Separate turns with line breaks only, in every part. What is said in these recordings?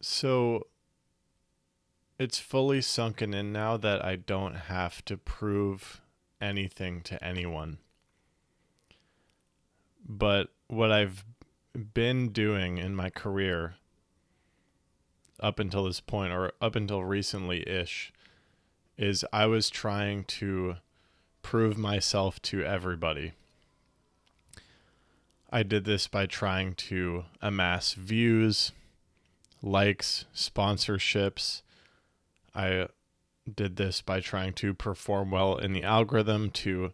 So it's fully sunken in now that I don't have to prove anything to anyone. But what I've been doing in my career up until this point, or up until recently ish, is I was trying to prove myself to everybody. I did this by trying to amass views, likes, sponsorships. I did this by trying to perform well in the algorithm to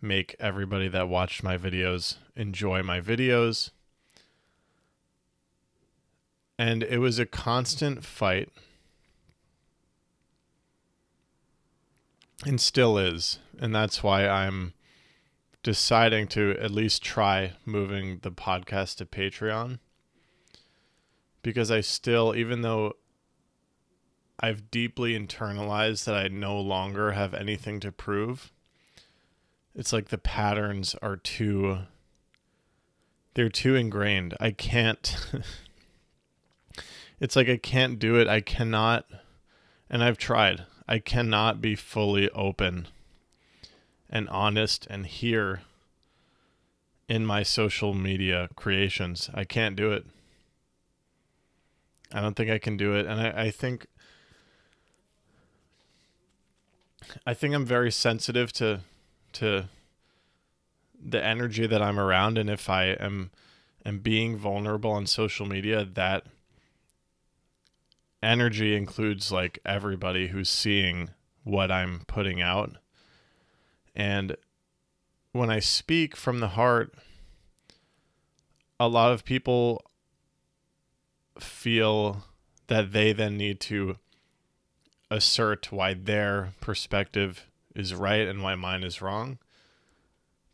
make everybody that watched my videos enjoy my videos. And it was a constant fight, and still is. And that's why I'm deciding to at least try moving the podcast to Patreon. Because I still, even though I've deeply internalized that I no longer have anything to prove, it's like the patterns are they're too ingrained. I can't, it's like I can't do it. I cannot, and I've tried, I cannot be fully open and honest and here in my social media creations. I can't do it. I don't think I can do it. And I think I'm very sensitive to the energy that I'm around, and if I am being vulnerable on social media, that energy includes like everybody who's seeing what I'm putting out. And when I speak from the heart, a lot of people feel that they then need to assert why their perspective is right and why mine is wrong.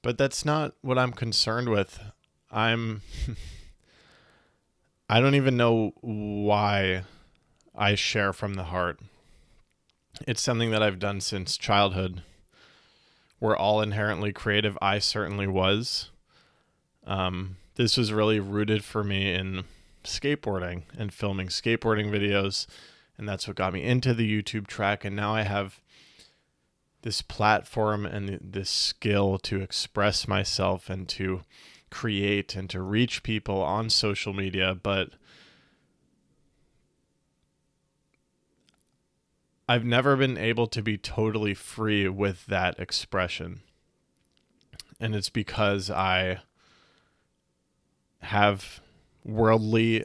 But that's not what I'm concerned with. I don't even know why I share from the heart. It's something that I've done since childhood. We're all inherently creative. I certainly was. This was really rooted for me in skateboarding and filming skateboarding videos. And that's what got me into the YouTube track. And now I have this platform and this skill to express myself and to create and to reach people on social media. But I've never been able to be totally free with that expression. And it's because I have worldly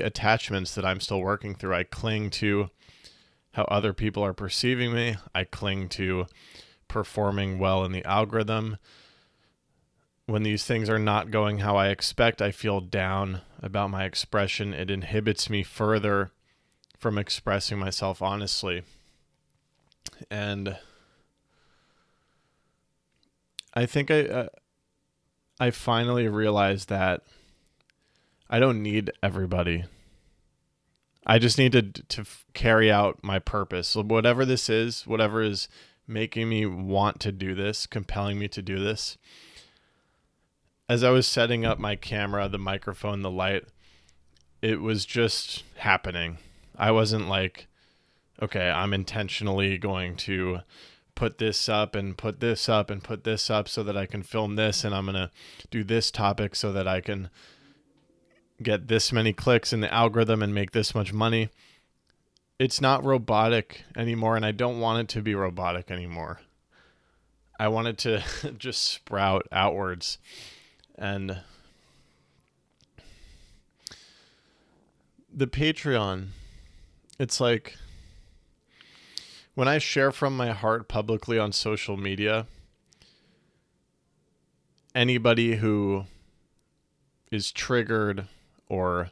attachments that I'm still working through. I cling to how other people are perceiving me. I cling to performing well in the algorithm. When these things are not going how I expect, I feel down about my expression. It inhibits me further from expressing myself honestly. And I think I finally realized that I don't need everybody. I just need to carry out my purpose. So whatever this is, whatever is making me want to do this, compelling me to do this. As I was setting up my camera, the microphone, the light, it was just happening. I wasn't like, okay, I'm intentionally going to put this up and put this up and put this up so that I can film this, and I'm going to do this topic so that I can get this many clicks in the algorithm and make this much money. It's not robotic anymore, and I don't want it to be robotic anymore. I want it to just sprout outwards. And the Patreon, it's like when I share from my heart publicly on social media, anybody who is triggered or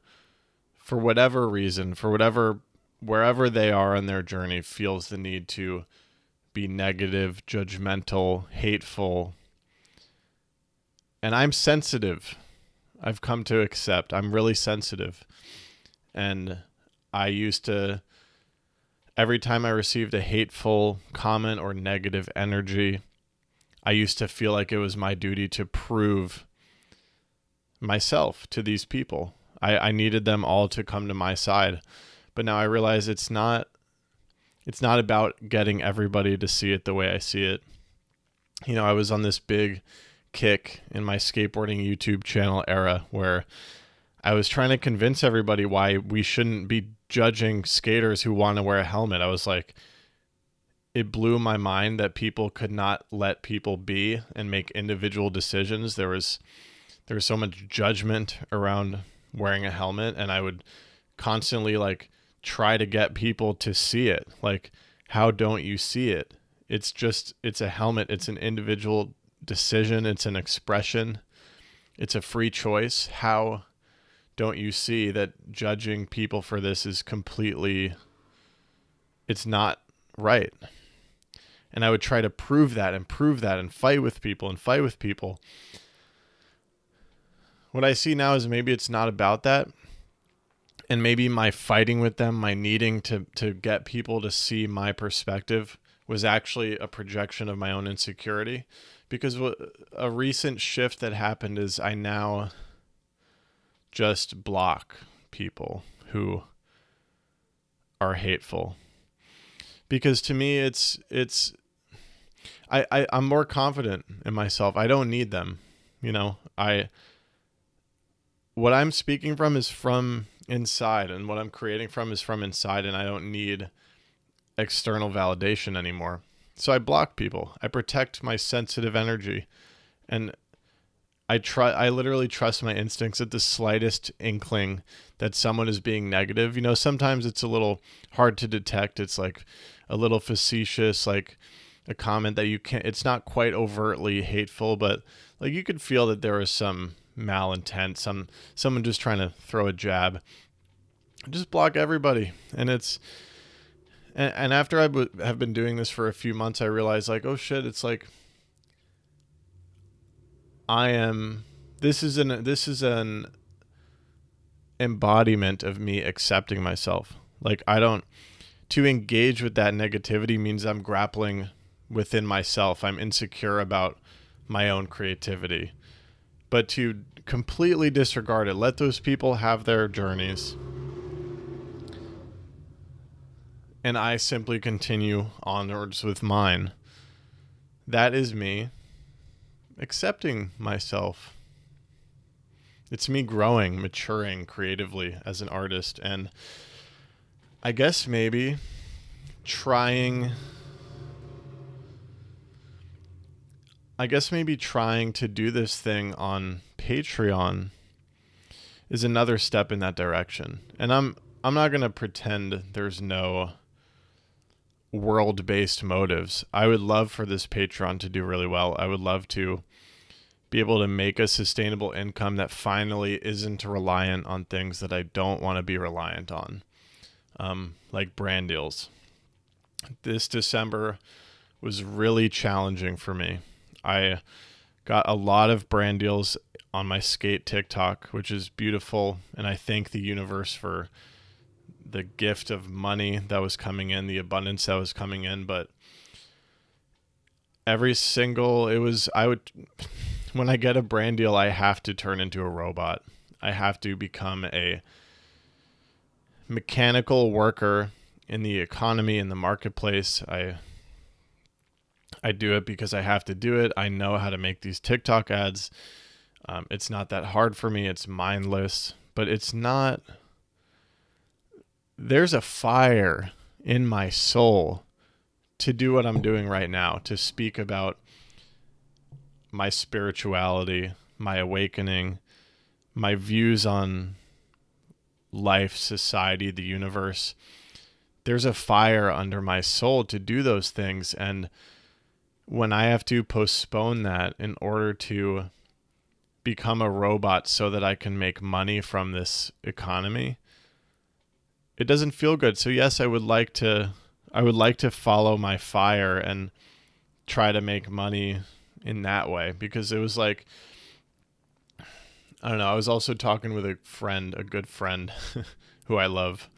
for whatever reason, wherever they are in their journey, feels the need to be negative, judgmental, hateful. And I'm sensitive. I've come to accept. I'm really sensitive. And I used to, every time I received a hateful comment or negative energy, I used to feel like it was my duty to prove myself to these people. I needed them all to come to my side. But now I realize it's not about getting everybody to see it the way I see it. I was on this big kick in my skateboarding YouTube channel era where I was trying to convince everybody why we shouldn't be judging skaters who want to wear a helmet. I was like, it blew my mind that people could not let people be and make individual decisions. There was so much judgment around wearing a helmet, and I would constantly like try to get people to see it. Like, how don't you see it? It's a helmet. It's an individual decision. It's an expression. It's a free choice. How don't you see that judging people for this is completely, it's not right? And I would try to prove that and fight with people. What I see now is maybe it's not about that. And maybe my fighting with them, my needing to get people to see my perspective was actually a projection of my own insecurity. Because a recent shift that happened is I now just block people who are hateful. Because to me, I'm more confident in myself. I don't need them. What I'm speaking from is from inside, and what I'm creating from is from inside, and I don't need external validation anymore. So I block people. I protect my sensitive energy, and I literally trust my instincts at the slightest inkling that someone is being negative. Sometimes it's a little hard to detect. It's like a little facetious, like a comment that you can't, it's not quite overtly hateful, but like you could feel that there was some malintent, someone just trying to throw a jab. Just block everybody. And after I have been doing this for a few months, I realized like, oh shit, it's like this is an embodiment of me accepting myself. Like to engage with that negativity means I'm grappling within myself. I'm insecure about my own creativity. But to completely disregard it, let those people have their journeys, and I simply continue onwards with mine. That is me accepting myself. It's me growing, maturing creatively as an artist, and I guess maybe trying to do this thing on Patreon is another step in that direction. And I'm not going to pretend there's no world-based motives. I would love for this Patreon to do really well. I would love to be able to make a sustainable income that finally isn't reliant on things that I don't want to be reliant on, like brand deals. This December was really challenging for me. I got a lot of brand deals on my skate TikTok, which is beautiful, and I thank the universe for the gift of money that was coming in, the abundance that was coming in. But when I get a brand deal, I have to turn into a robot. I have to become a mechanical worker in the economy, in the marketplace. I do it because I have to do it. I know how to make these TikTok ads. It's not that hard for me. It's mindless, but it's not. There's a fire in my soul to do what I'm doing right now, to speak about my spirituality, my awakening, my views on life, society, the universe. There's a fire under my soul to do those things. And when I have to postpone that in order to become a robot so that I can make money from this economy, it doesn't feel good. So yes, I would like to follow my fire and try to make money in that way, because it was like, I don't know. I was also talking with a good friend who I love,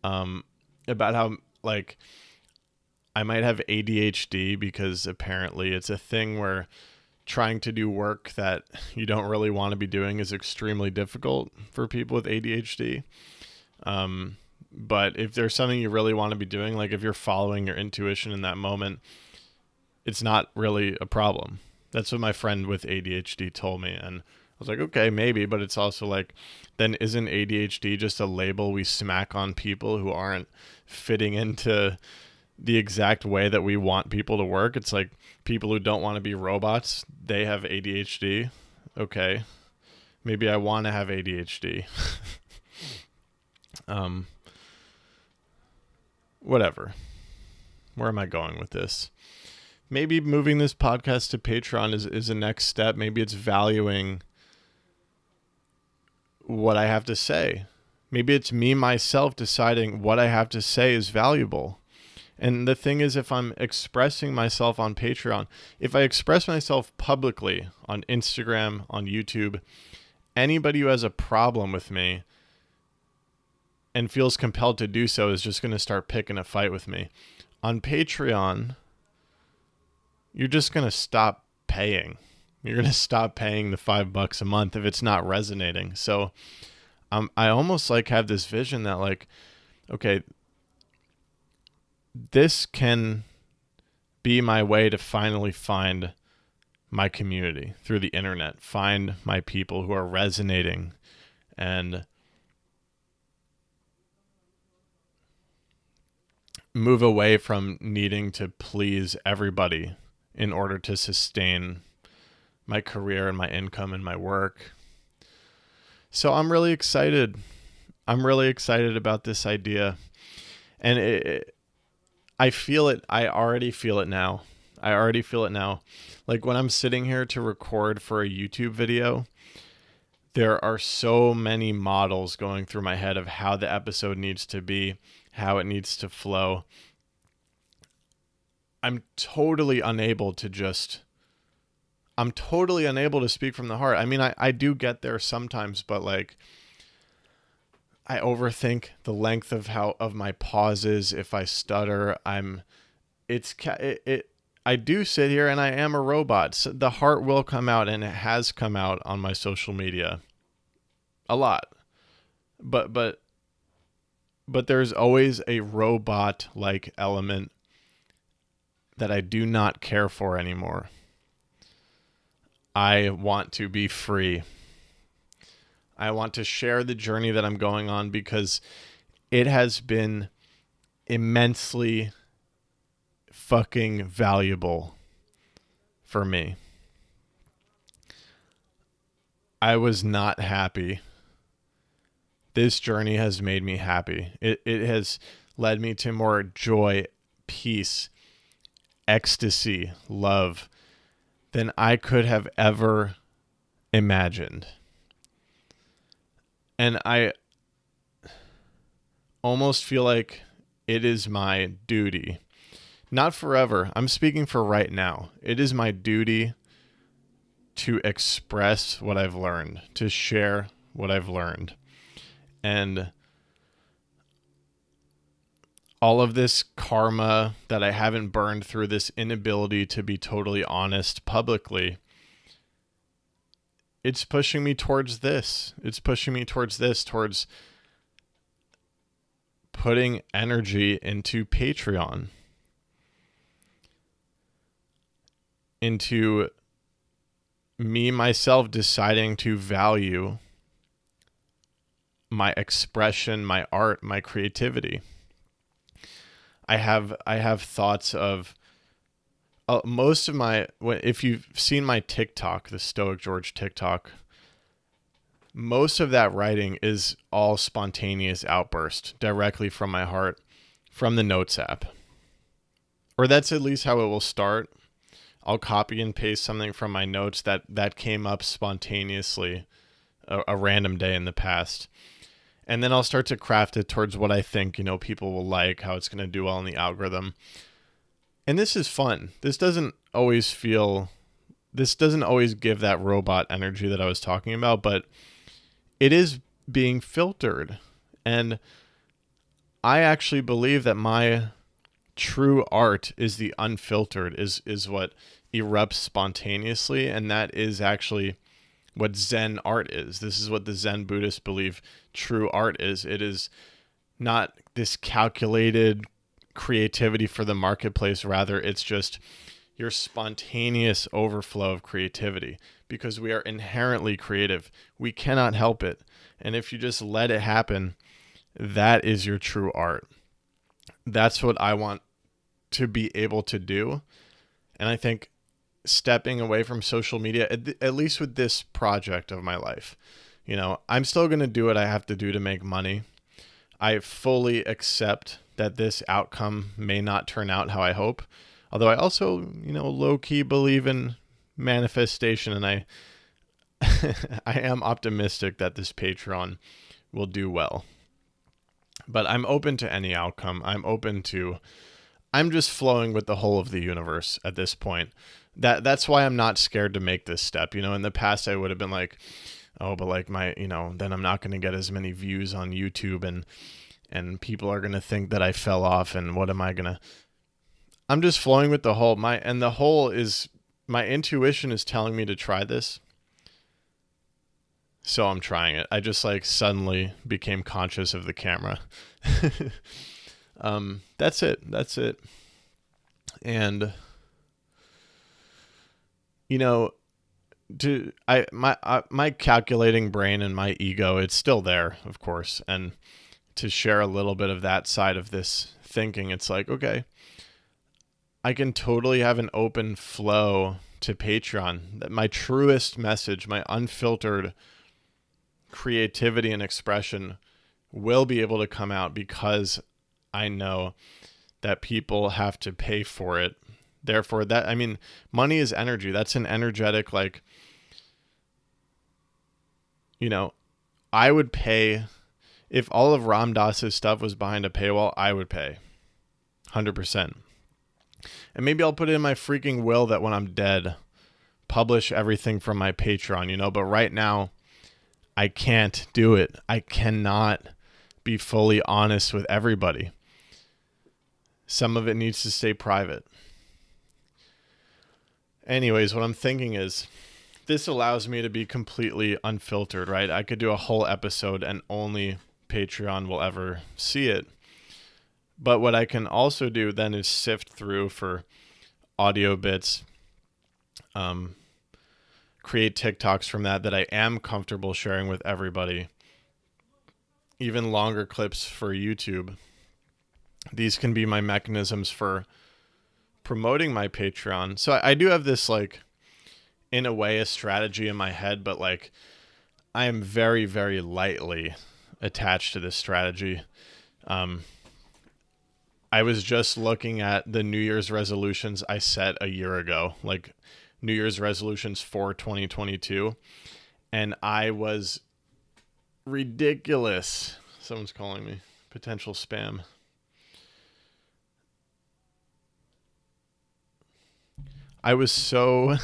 about how like I might have ADHD, because apparently it's a thing where trying to do work that you don't really want to be doing is extremely difficult for people with ADHD. But if there's something you really want to be doing, like if you're following your intuition in that moment, it's not really a problem. That's what my friend with ADHD told me. And I was like, okay, maybe, but it's also like, then isn't ADHD just a label we smack on people who aren't fitting into the exact way that we want people to work? It's like people who don't want to be robots, they have ADHD. Okay, maybe I want to have ADHD. Whatever. Where am I going with this? Maybe moving this podcast to Patreon is a next step. Maybe it's valuing what I have to say. Maybe it's me, myself, deciding what I have to say is valuable. And the thing is, if I'm expressing myself on Patreon, if I express myself publicly on Instagram, on YouTube, anybody who has a problem with me and feels compelled to do so is just going to start picking a fight with me. On Patreon, you're just going to stop paying. You're going to stop paying the $5 a month if it's not resonating. So I almost like have this vision that like, okay, this can be my way to finally find my community through the internet, find my people who are resonating, and move away from needing to please everybody in order to sustain my career and my income and my work. So I'm really excited. I'm really excited about this idea. And I feel it. I already feel it now. Like when I'm sitting here to record for a YouTube video, there are so many models going through my head of how the episode needs to be, how it needs to flow. I'm totally unable to speak from the heart. I mean, I do get there sometimes, but like I overthink the length of my pauses. If I stutter, I do sit here and I am a robot. So the heart will come out, and it has come out on my social media a lot. But there's always a robot-like element that I do not care for anymore. I want to be free. I want to share the journey that I'm going on because it has been immensely fucking valuable for me. I was not happy. This journey has made me happy. It has led me to more joy, peace, ecstasy, love than I could have ever imagined. And I almost feel like it is my duty, not forever, I'm speaking for right now. It is my duty to express what I've learned, to share what I've learned. And all of this karma that I haven't burned through, this inability to be totally honest publicly, it's pushing me towards this. It's pushing me towards this, towards putting energy into Patreon, into me, myself, deciding to value my expression, my art, my creativity. I have thoughts of most of my, if you've seen my TikTok, the Stoic George TikTok, most of that writing is all spontaneous outburst directly from my heart, from the Notes app. Or that's at least how it will start. I'll copy and paste something from my notes that came up spontaneously a random day in the past. And then I'll start to craft it towards what I think, people will like, how it's going to do well in the algorithm. And this is fun. This doesn't always give that robot energy that I was talking about, but it is being filtered. And I actually believe that my true art is the unfiltered, is what erupts spontaneously, and that is actually what Zen art is. This is what the Zen Buddhists believe true art is. It is not this calculated creativity for the marketplace. Rather, it's just your spontaneous overflow of creativity, because we are inherently creative. We cannot help it. And if you just let it happen, that is your true art. That's what I want to be able to do. And I think stepping away from social media, at least with this project of my life, I'm still going to do what I have to do to make money. I fully accept that this outcome may not turn out how I hope. Although I also, low-key believe in manifestation, and I I am optimistic that this Patreon will do well. But I'm open to any outcome. I'm just flowing with the whole of the universe at this point. That's why I'm not scared to make this step. In the past I would have been like, oh, but like then I'm not going to get as many views on YouTube, and people are going to think that I fell off, and what am I going to... I'm just flowing with the whole. My intuition is telling me to try this. So I'm trying it. I just suddenly became conscious of the camera. That's it. And my calculating brain and my ego, it's still there, of course. And to share a little bit of that side of this thinking, it's like, okay, I can totally have an open flow to Patreon. That my truest message, my unfiltered creativity and expression will be able to come out, because I know that people have to pay for it. Therefore, money is energy. That's an energetic, I would pay if all of Ram Dass's stuff was behind a paywall. I would pay 100%. And maybe I'll put it in my freaking will that when I'm dead, publish everything from my Patreon, but right now I can't do it. I cannot be fully honest with everybody. Some of it needs to stay private. Anyways, what I'm thinking is this allows me to be completely unfiltered, right? I could do a whole episode and only Patreon will ever see it. But what I can also do then is sift through for audio bits, create TikToks from that I am comfortable sharing with everybody, even longer clips for YouTube. These can be my mechanisms for promoting my Patreon. So I do have this, in a way, a strategy in my head, but I am very, very lightly attached to this strategy. I was just looking at the New Year's resolutions I set a year ago, New Year's resolutions for 2022, and I was ridiculous. Someone's calling me. Potential spam. I was so...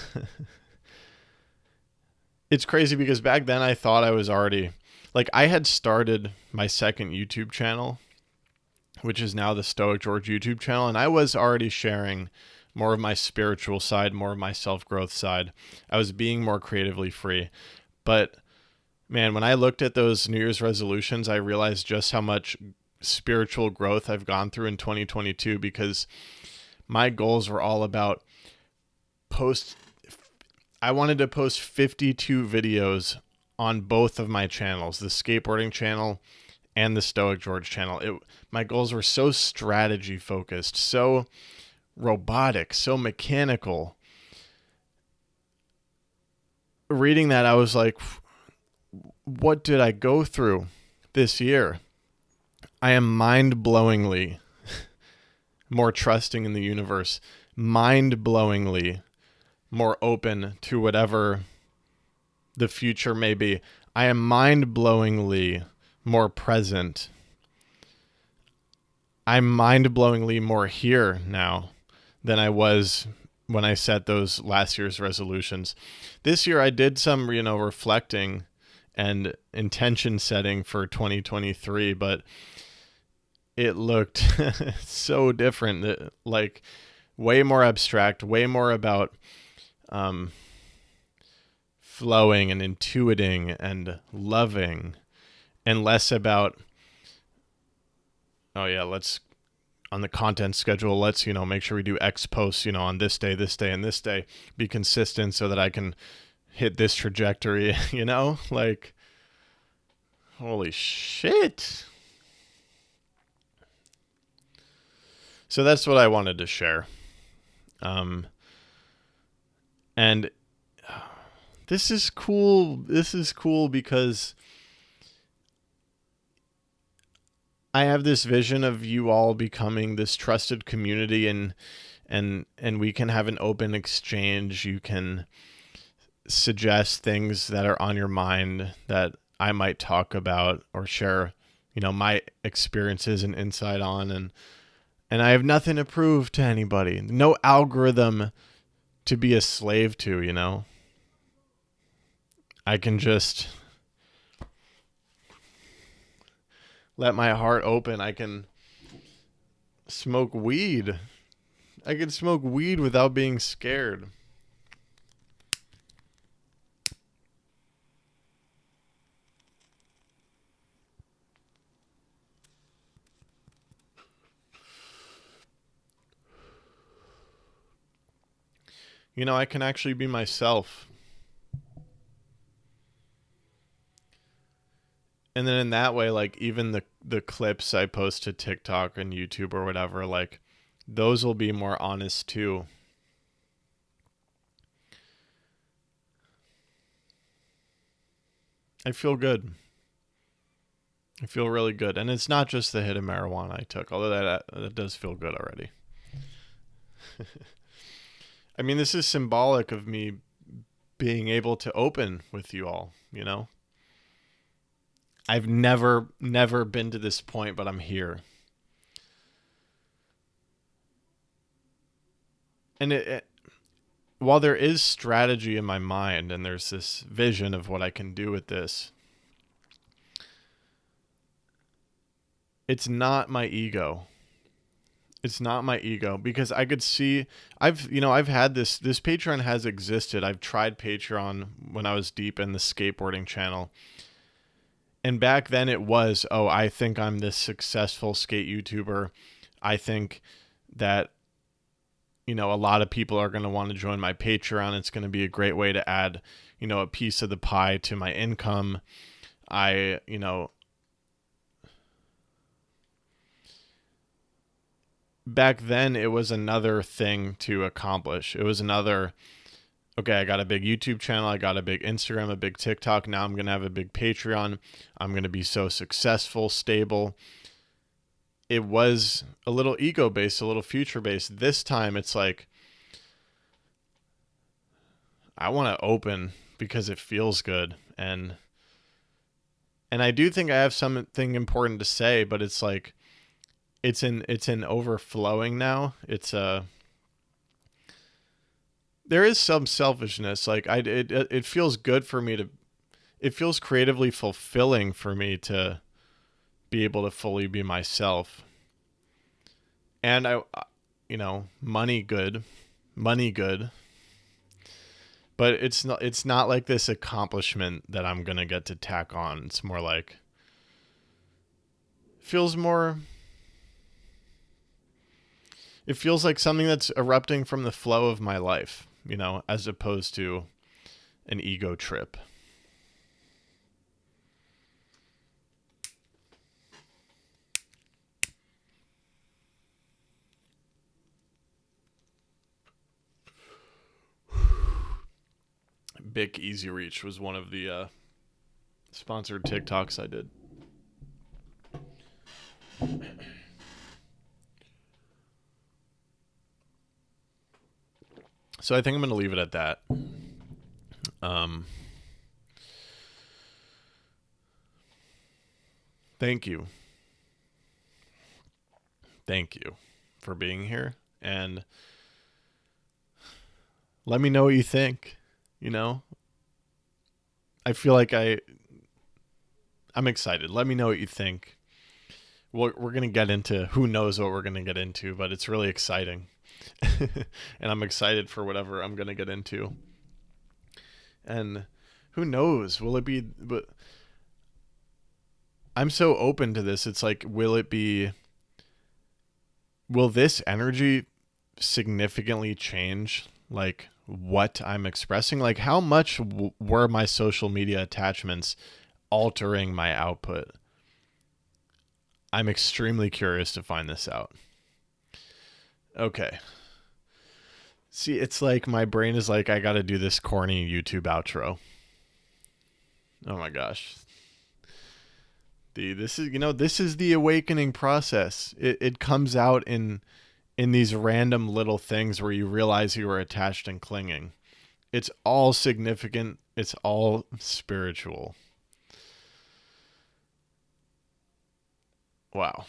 It's crazy because back then I thought I was already... I had started my second YouTube channel, which is now the Stoic George YouTube channel, and I was already sharing more of my spiritual side, more of my self-growth side. I was being more creatively free. But, man, when I looked at those New Year's resolutions, I realized just how much spiritual growth I've gone through in 2022, because my goals were all about I wanted to post 52 videos on both of my channels, the skateboarding channel and the Stoic George channel. My goals were so strategy focused, so robotic, so mechanical. Reading that, I was like, what did I go through this year? I am mind-blowingly more trusting in the universe, mind-blowingly more open to whatever the future may be. I am mind-blowingly more present. I'm mind-blowingly more here now than I was when I set those last year's resolutions. This year I did some, reflecting and intention setting for 2023, but it looked so different. Like way more abstract, way more about um, flowing and intuiting and loving, and less about, oh yeah, let's on the content schedule, let's, make sure we do X posts, on this day, and this day, be consistent so that I can hit this trajectory, like, holy shit. So that's what I wanted to share. And this is cool. This is cool because I have this vision of you all becoming this trusted community, and we can have an open exchange. You can suggest things that are on your mind that I might talk about or share, my experiences and insight on, and I have nothing to prove to anybody. No algorithm to be a slave to. I can just let my heart open. I can smoke weed. I can smoke weed without being scared. I can actually be myself. And then in that way, like, even the clips I post to TikTok and YouTube or whatever, like, those will be more honest too. I feel good. I feel really good. And it's not just the hit of marijuana I took, although that does feel good already. I mean, this is symbolic of me being able to open with you all, I've never been to this point, but I'm here. And while there is strategy in my mind and there's this vision of what I can do with this, it's not my ego. It's not my ego, because I could see I've had this Patreon has existed. I've tried Patreon when I was deep in the skateboarding channel. And back then it was, oh, I think I'm this successful skate YouTuber. I think that, a lot of people are going to want to join my Patreon. It's going to be a great way to add, a piece of the pie to my income. Back then it was another thing to accomplish. It was another, okay, I got a big YouTube channel, I got a big Instagram, a big TikTok, now I'm going to have a big Patreon. I'm going to be so successful, stable. It was a little ego-based, a little future-based. This time it's like, I want to open because it feels good. And I do think I have something important to say, but it's like, it's in overflowing now. There is some selfishness. Like, it feels good for me it feels creatively fulfilling for me to be able to fully be myself. And money good, but it's not like this accomplishment that I'm going to get to tack on. It's more like, it feels like something that's erupting from the flow of my life, as opposed to an ego trip. Bic Easy Reach was one of the sponsored TikToks I did. So I think I'm going to leave it at that. Thank you. Thank you for being here. And let me know what you think. I feel like I'm excited. Let me know what you think. we're going to get into who knows what we're going to get into, but it's really exciting. And I'm excited for whatever I'm going to get into. And who knows? Will it be. But I'm so open to this. It's like, will it be. Will this energy significantly change, like, what I'm expressing? Like, how much were my social media attachments altering my output? I'm extremely curious to find this out. Okay. See, it's like my brain is like, I got to do this corny YouTube outro. Oh my gosh. This is the awakening process. It comes out in these random little things where you realize you are attached and clinging. It's all significant. It's all spiritual. Wow.